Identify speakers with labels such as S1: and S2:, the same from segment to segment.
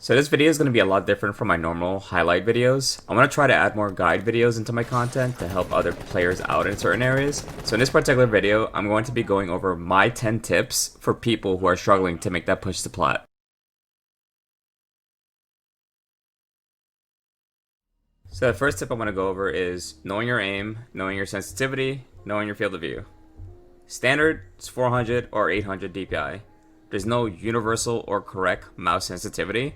S1: So this video is going to be a lot different from my normal highlight videos. I'm going to try to add more guide videos into my content to help other players out in certain areas. So in this particular video, I'm going to be going over my 10 tips for people who are struggling to make that push to plat. So the first tip I want to go over is knowing your aim, knowing your sensitivity, knowing your field of view. Standard is 400 or 800 DPI. There's no universal or correct mouse sensitivity.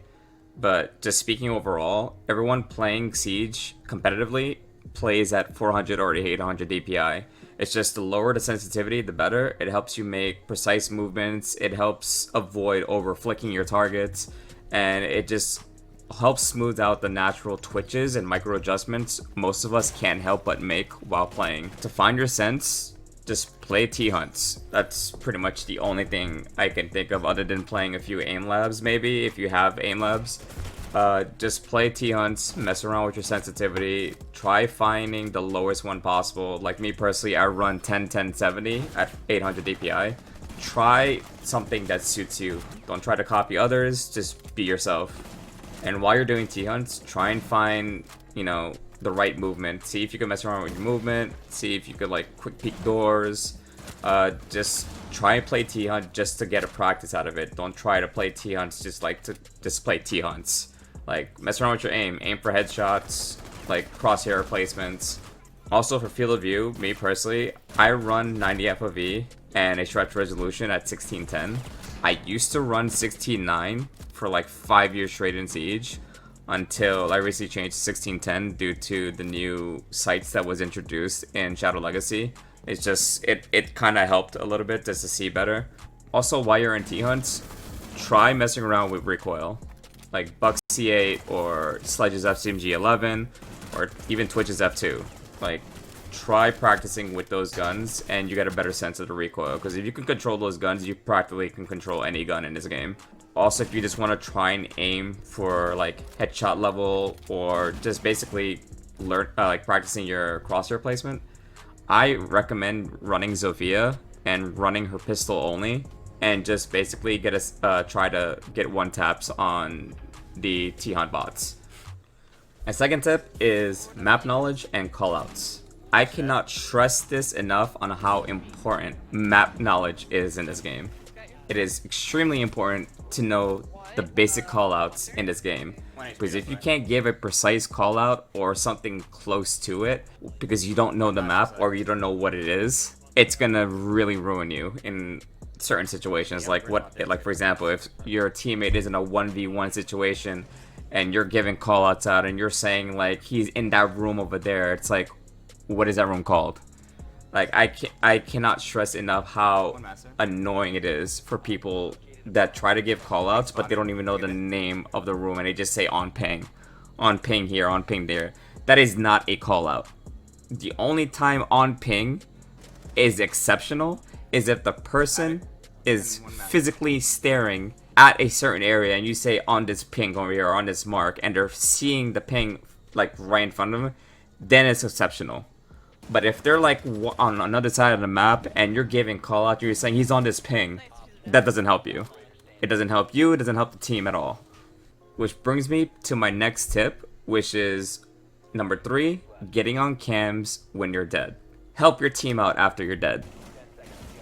S1: But just speaking overall, everyone playing Siege competitively plays at 400 or 800 DPI. It's just the lower the sensitivity, the better. It helps you make precise movements. It helps avoid over flicking your targets. And it just helps smooth out the natural twitches and micro adjustments most of us can't help but make while playing. To find your sense, just play T-Hunts. That's pretty much the only thing I can think of other than playing a few aim labs maybe, if you have aim labs. Just play T-Hunts, mess around with your sensitivity, try finding the lowest one possible. Like me personally, I run 10-10-70 at 800 DPI. Try something that suits you. Don't try to copy others, just be yourself. And while you're doing T-Hunts, try and find, the right movement. See if you can mess around with your movement. See if you could like quick peek doors. Just try and play T-Hunt just to get a practice out of it. Don't try to play T-Hunts just like to just play T-Hunts. Like mess around with your aim. Aim for headshots, like crosshair placements. Also for field of view, me personally, I run 90 FOV and a stretch resolution at 1610. I used to run 16.9 for like 5 years straight in Siege, until I recently changed to 1610 due to the new sights that was introduced in Shadow Legacy. It's just, it kind of helped a little bit just to see better. Also, while you're in T-Hunts, try messing around with recoil. Like Buck's C8 or Sledge's FCMG 11 or even Twitch's F2. Like, try practicing with those guns and you get a better sense of the recoil. Because if you can control those guns, you practically can control any gun in this game. Also, if you just want to try and aim for like headshot level or just basically learn like practicing your crosshair placement, I recommend running Zofia and running her pistol only, and just basically get a try to get one taps on the T-Hunt bots. My second tip is map knowledge and callouts. I cannot stress this enough on how important map knowledge is in this game. It is extremely important to know the basic callouts in this game, because if you can't give a precise callout or something close to it because you don't know the map or you don't know what it is, it's gonna really ruin you in certain situations. Like for example, if your teammate is in a 1v1 situation and you're giving callouts out and you're saying like he's in that room over there, it's like, what is that room called? Like, I cannot stress enough how annoying it is for people that try to give callouts, but they don't even know the name of the room, and they just say on ping here, on ping there. That is not a callout. The only time on ping is exceptional is if the person is physically staring at a certain area, and you say on this ping over here, or on this mark, and they're seeing the ping like right in front of them, then it's exceptional. But if they're like on another side of the map and you're giving call out, you're saying he's on this ping, that doesn't help you. It doesn't help you, it doesn't help the team at all. Which brings me to my next tip, which is number 3, getting on cams when you're dead. Help your team out after you're dead.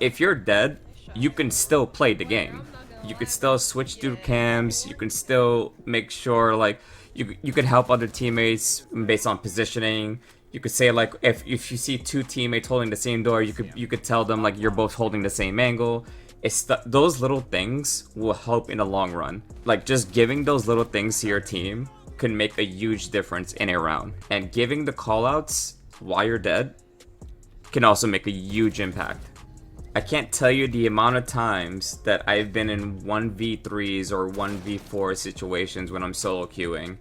S1: If you're dead, you can still play the game. You could still switch through cams, you can still make sure like you could help other teammates based on positioning. You could say like if you see two teammates holding the same door, you could tell them like you're both holding the same angle. Those little things will help in the long run. Like just giving those little things to your team can make a huge difference in a round. And giving the callouts while you're dead can also make a huge impact. I can't tell you the amount of times that I've been in 1v3s or 1v4 situations when I'm solo queuing,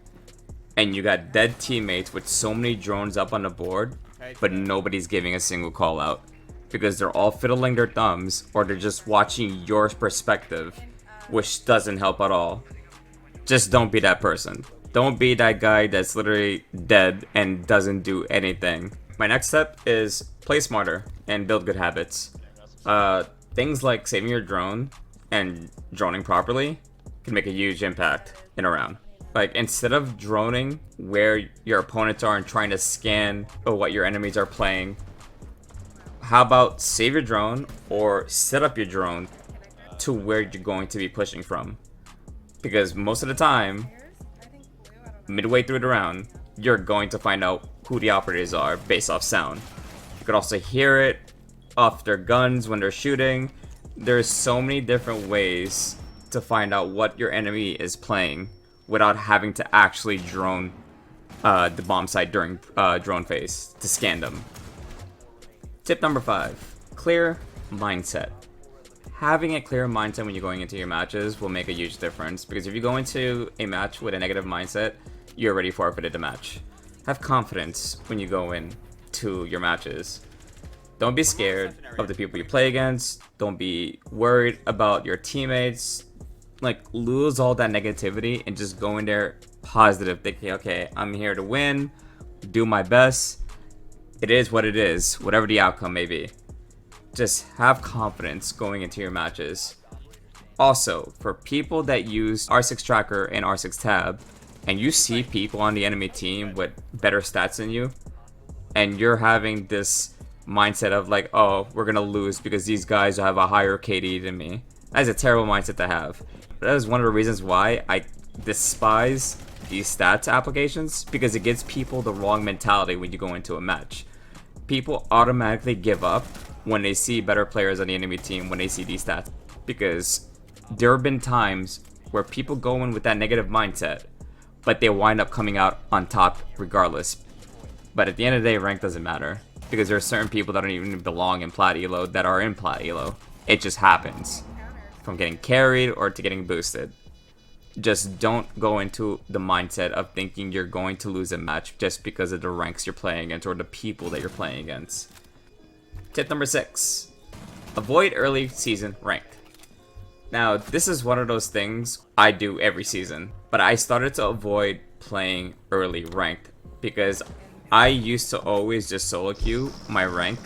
S1: and you got dead teammates with so many drones up on the board, but nobody's giving a single call out because they're all fiddling their thumbs or they're just watching your perspective, which doesn't help at all. Just don't be that person. Don't be that guy that's literally dead and doesn't do anything. My next step is play smarter and build good habits. Things like saving your drone and droning properly can make a huge impact in a round. Like, instead of droning where your opponents are and trying to scan what your enemies are playing, how about save your drone or set up your drone to where you're going to be pushing from? Because most of the time, midway through the round, you're going to find out who the operators are based off sound. You could also hear it off their guns when they're shooting. There's so many different ways to find out what your enemy is playing without having to actually drone the bomb site during drone phase to scan them. Tip number 5, clear mindset. Having a clear mindset when you're going into your matches will make a huge difference, because if you go into a match with a negative mindset, you already forfeited the match. Have confidence when you go in to your matches. Don't be scared of the people you play against. Don't be worried about your teammates. Like, lose all that negativity and just go in there positive, thinking, okay, I'm here to win, do my best. It is what it is, whatever the outcome may be. Just have confidence going into your matches. Also, for people that use R6 Tracker and R6 Tab, and you see people on the enemy team with better stats than you, and you're having this mindset of like, oh, we're gonna lose because these guys have a higher KD than me. That is a terrible mindset to have. That is one of the reasons why I despise these stats applications, because it gives people the wrong mentality when you go into a match. People automatically give up when they see better players on the enemy team when they see these stats, because there have been times where people go in with that negative mindset, but they wind up coming out on top regardless. But at the end of the day, rank doesn't matter, because there are certain people that don't even belong in plat elo that are in plat elo. It just happens, from getting carried or to getting boosted. Just don't go into the mindset of thinking you're going to lose a match just because of the ranks you're playing against or the people that you're playing against. Tip number 6, avoid early season ranked. Now, this is one of those things I do every season, but I started to avoid playing early ranked because I used to always just solo queue my rank,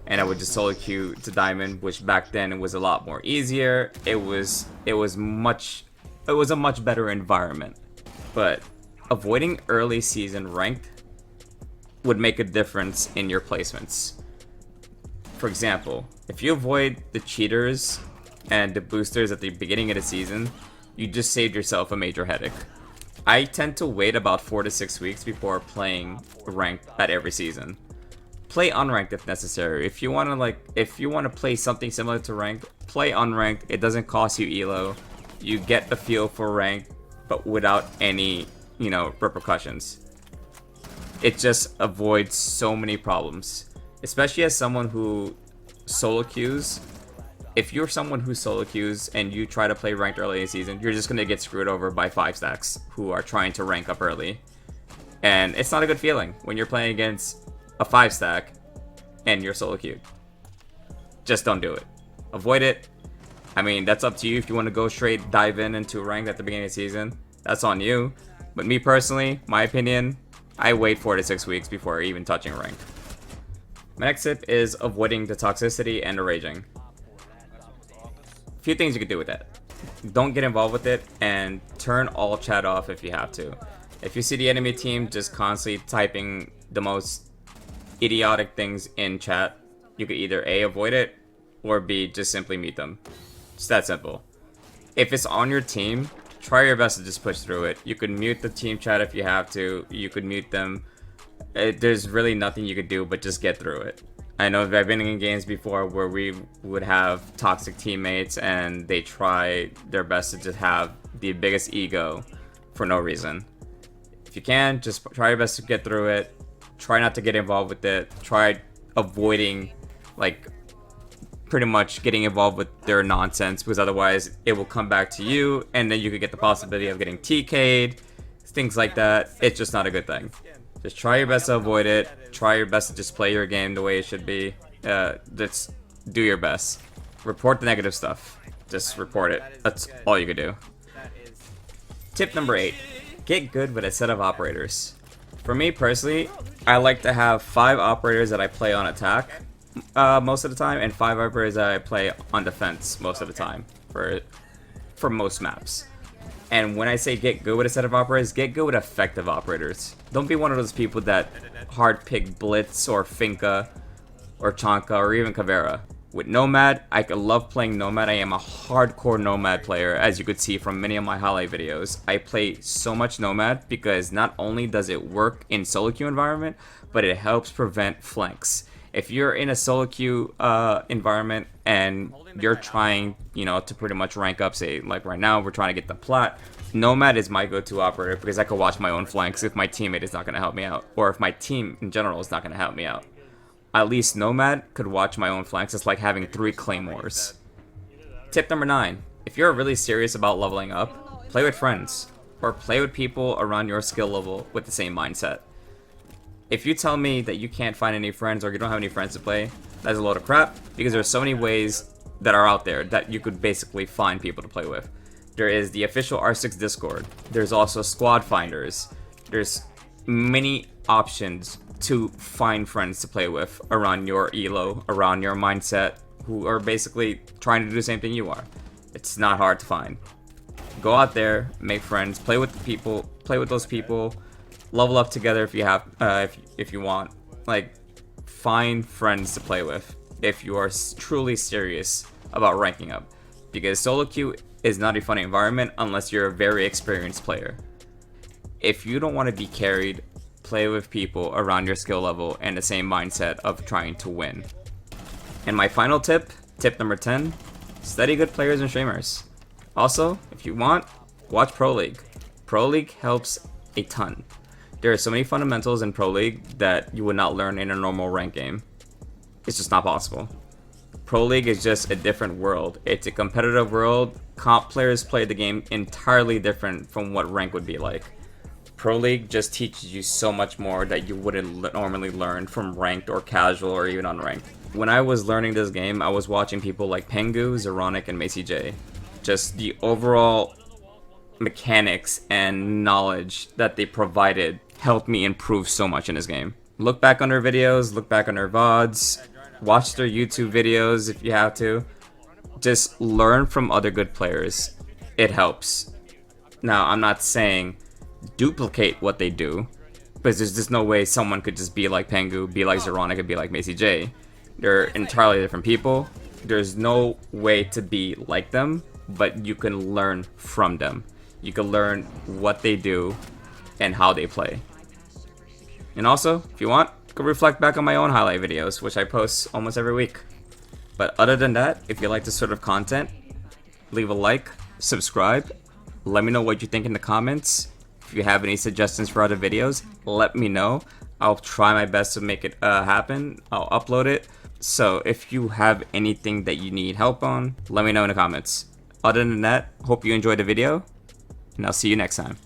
S1: and I would just solo queue to diamond, which back then it was a lot more easier. It was a much better environment. But avoiding early season ranked would make a difference in your placements. For example, if you avoid the cheaters and the boosters at the beginning of the season, you just saved yourself a major headache. I tend to wait about 4 to 6 weeks before playing ranked at every season. Play unranked if necessary. If you want to play something similar to ranked, play unranked. It doesn't cost you elo. You get the feel for ranked, but without any, repercussions. It just avoids so many problems. Especially as someone who solo queues. If you're someone who solo queues and you try to play ranked early in the season, you're just going to get screwed over by 5 stacks who are trying to rank up early. And it's not a good feeling when you're playing against a 5 stack and you're solo queued. Just don't do it. Avoid it. I mean, that's up to you. If you want to go straight dive into ranked at the beginning of the season, that's on you. But me personally, my opinion, I wait 4 to 6 weeks before even touching ranked. My next tip is avoiding the toxicity and the raging. A few things you could do with that. Don't get involved with it, and turn all chat off if you have to. If you see the enemy team just constantly typing the most idiotic things in chat, you could either A, avoid it, or B, just simply mute them. It's that simple. If it's on your team, try your best to just push through it. You could mute the team chat if you have to. You could mute them. There's really nothing you could do but just get through it. I know that I've been in games before where we would have toxic teammates and they try their best to just have the biggest ego for no reason. If you can, just try your best to get through it. Try not to get involved with it. Try avoiding, pretty much getting involved with their nonsense, because otherwise it will come back to you and then you could get the possibility of getting TK'd, things like that. It's just not a good thing. Just try your best to avoid it. Try your best to just play your game the way it should be. Just do your best. Report the negative stuff. Just report it. That's all you could do. Tip number 8. Get good with a set of operators. For me personally, I like to have 5 operators that I play on attack most of the time, and 5 operators that I play on defense most of the time for most maps. And when I say get good with a set of operators, get good with effective operators. Don't be one of those people that hard pick Blitz or Finka or Chanka or even Caveira. With Nomad, I love playing Nomad. I am a hardcore Nomad player, as you could see from many of my highlight videos. I play so much Nomad because not only does it work in solo queue environment, but it helps prevent flanks. If you're in a solo queue environment and you're trying, to pretty much rank up, say, like right now, we're trying to get the plat, Nomad is my go-to operator because I can watch my own flanks if my teammate is not going to help me out, or if my team in general is not going to help me out. At least Nomad could watch my own flanks. It's like having 3 claymores. Tip number 9. If you're really serious about leveling up, play with friends, or play with people around your skill level with the same mindset. If you tell me that you can't find any friends or you don't have any friends to play, that's a load of crap, because there's so many ways that are out there that you could basically find people to play with. There is the official R6 Discord. There's also squad finders. There's many options to find friends to play with around your elo, around your mindset, who are basically trying to do the same thing you are. It's not hard to find. Go out there, make friends, play with the people, play with those people, level up together if you have, if you want. Like, find friends to play with if you are truly serious about ranking up, because solo queue is not a fun environment unless you're a very experienced player. If you don't want to be carried, play with people around your skill level and the same mindset of trying to win. And my final tip number 10, study good players and streamers. Also, if you want, watch Pro League. Pro League helps a ton. There are so many fundamentals in Pro League that you would not learn in a normal rank game. It's just not possible. Pro League is just a different world. It's a competitive world. Comp players play the game entirely different from what rank would be like. Pro League just teaches you so much more that you wouldn't normally learn from ranked or casual or even unranked. When I was learning this game, I was watching people like Pengu, Zeronic, and Macy J. Just the overall mechanics and knowledge that they provided helped me improve so much in this game. Look back on their videos, look back on their VODs, watch their YouTube videos if you have to. Just learn from other good players. It helps. Now, I'm not saying duplicate what they do, because there's just no way someone could just be like Pengu, be like Zeronic, and be like Macy J. They're entirely different people. There's no way to be like them, but you can learn from them. You can learn what they do and how they play. And also, if you want, go reflect back on my own highlight videos, which I post almost every week. But other than that, if you like this sort of content, leave a like, subscribe, let me know what you think in the comments. If you have any suggestions for other videos, let me know. I'll try my best to make it happen. I'll upload it. So if you have anything that you need help on, let me know in the comments. Other than that, hope you enjoyed the video, and I'll see you next time.